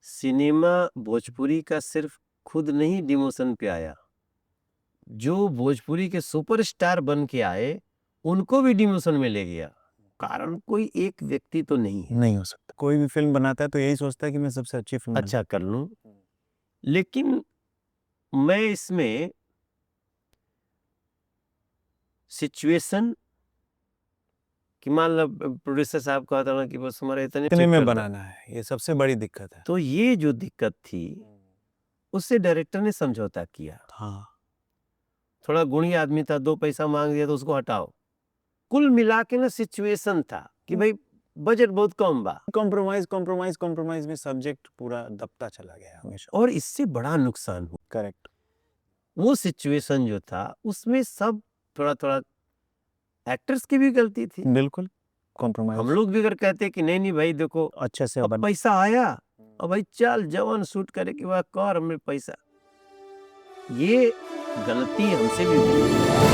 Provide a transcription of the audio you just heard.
Cinema Bhojpuri का सिर्फ खुद नहीं डिमोशन पे आया, जो भोजपुरी के सुपरस्टार बन के आए उनको भी डिमोशन में ले गया। कारण कोई एक व्यक्ति तो नहीं है। नहीं हो सकता। कोई भी फिल्म बनाता है तो यही सोचता है कि मैं सबसे अच्छी फिल्म अच्छा कर लूं, लेकिन मैं इसमें सिचुएशन कि मान लो प्रोड्यूसर साहब कहता ना कि बस हमारे इतने में बनाना है, ये सबसे बड़ी दिक्कत है। तो ये जो दिक्कत थी उससे डायरेक्टर ने समझौता किया। हाँ, थोड़ा गुणी आदमी था, 2 पैसा मांग दिया तो उसको हटाओ। कुल मिला के ना सिचुएशन था कि भाई बजट बहुत कम बा कॉम्प्रोमाइज में सब्जेक्ट पूरा दबता चला गया हमेशा। और इससे बड़ा नुकसान हुआ। करेक्ट। वो सिचुएशन जो था उसमें सब थोड़ा एक्टर्स की भी गलती थी। बिल्कुल हम कॉम्प्रोमाइज। लोग भी अगर कहते कि नहीं भाई देखो अच्छे से अब पैसा आया, अब भाई चल जवान शूट करे के बाद कर हमें पैसा, ये गलती हमसे भी हुई।